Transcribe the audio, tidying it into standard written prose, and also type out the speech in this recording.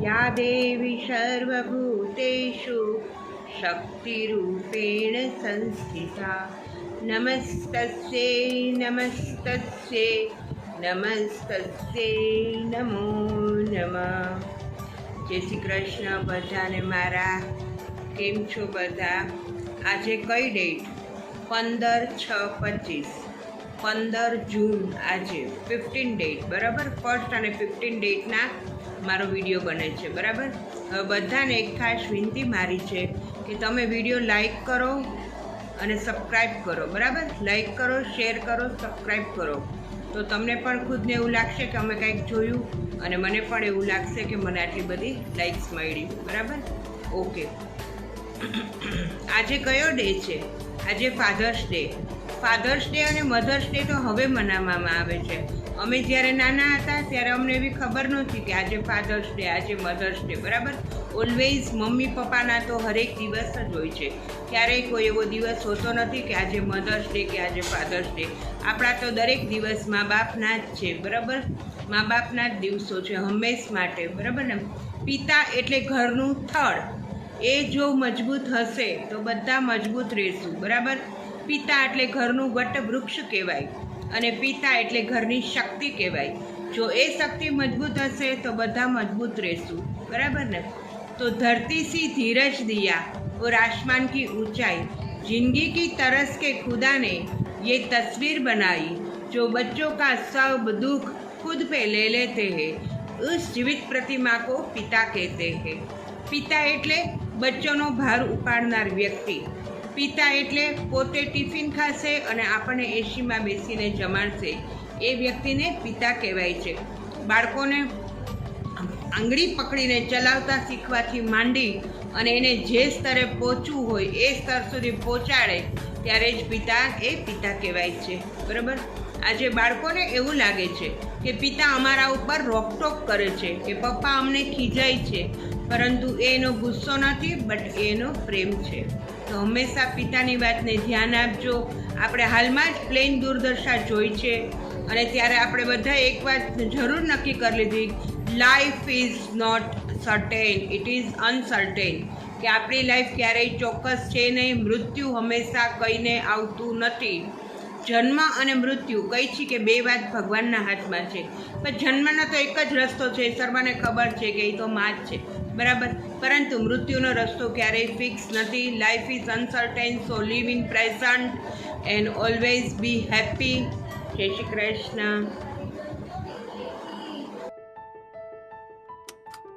या देवी सर्वभूतेषु शक्तिरूपेण संस्थिता नमस्तस्यै नमस्तस्यै नमस्तस्यै नमो नमः। जय श्री कृष्ण बधाने मारा। केम छो बधा? आजे कई डेट? 15/6/25 15 जून આજે 15 ડેટ બરાબર। ફર્સ્ટ અને 15 ડેટના મારો વિડીયો બને છે બરાબર। હવે બધાને એક ખાસ વિનંતી મારી છે કે તમે વિડીયો લાઈક કરો અને સબસ્ક્રાઈબ કરો બરાબર। લાઈક કરો, શેર કરો, સબસ્ક્રાઈબ કરો તો તમને પણ ખુદને એવું લાગશે કે અમે કંઈક જોયું અને મને પણ એવું લાગશે કે મને આટલી બધી લાઈક્સ મળી બરાબર। ઓકે, આજે કયો ડે છે? આજે ફાધર્સ ડે। ફાધર્સ ડે અને મધર્સ ડે તો હવે મનાવવામાં આવે છે। અમે જ્યારે નાના હતા ત્યારે અમને એવી ખબર નહોતી કે આજે ફાધર્સ ડે, આજે મધર્સ ડે બરાબર। ઓલવેઝ મમ્મી પપ્પાના તો હરેક દિવસ જ હોય છે, ક્યારેય કોઈ એવો દિવસ હોતો નથી કે આજે મધર્સ ડે કે આજે ફાધર્સ ડે। આપણા તો દરેક દિવસ મા બાપના જ છે બરાબર। મા બાપના જ દિવસો છે હંમેશ માટે બરાબર ને। પિતા એટલે ઘરનું થડ, એ જો મજબૂત હશે તો બધા મજબૂત રહેશું બરાબર। પિતા એટલે ઘરનું વટવૃક્ષ કહેવાય અને પિતા એટલે ઘરની શક્તિ કહેવાય। જો એ શક્તિ મજબૂત હશે તો બધા મજબૂત રહેશું બરાબર ને। તો ધરતી सी धीरज दिया और आसमान की ऊंचाई, जिंदगी की तरस के खुदा ने ये तस्वीर बनाई, जो बच्चों का सब दुख खुद पे ले लेते हैं, उस जीवित प्रतिमा को पिता कहते हैं। પિતા એટલે બચ્ચોનો ભાર ઉપાડનાર વ્યક્તિ। પિતા એટલે પોતે ટિફિન ખાશે અને આપણને એસીમાં બેસીને જમાડશે, એ વ્યક્તિને પિતા કહેવાય છે। બાળકોને આંગળી પકડીને ચલાવતા શીખવાથી માંડી અને એને જે સ્તરે પહોંચવું હોય એ સ્તર સુધી પહોંચાડે ત્યારે જ પિતા કહેવાય છે બરાબર। આજે બાળકોને એવું લાગે છે કે પિતા અમારા ઉપર રોકટોક કરે છે કે પપ્પા અમને ખીજાય છે, પરંતુ એનો ગુસ્સો નથી બટ એનો પ્રેમ છે। તો હંમેશા પિતાની વાતને ધ્યાન આપજો। આપણે હાલમાં જ પ્લેન દૂરદર્શા જોઈ છે અને ત્યારે આપણે બધા એક વાત જરૂર નક્કી કરી લીધી, life is not certain, it is uncertain, કે આપણી લાઈફ ક્યારેય ચોક્કસ છે નહીં। મૃત્યુ હંમેશા કહીને આવતું નથી। જન્મ અને મૃત્યુ કહી છે કે બે વાત ભગવાનના હાથમાં છે, પણ જન્મનો તો એક જ રસ્તો છે, સર્વને ખબર છે કે એ તો માં જ છે બરાબર। પરંતુ મૃત્યુનો રસ્તો ક્યારેય ફિક્સ નથી। Life is uncertain, so live in present and always be happy. જય શ્રી કૃષ્ણ।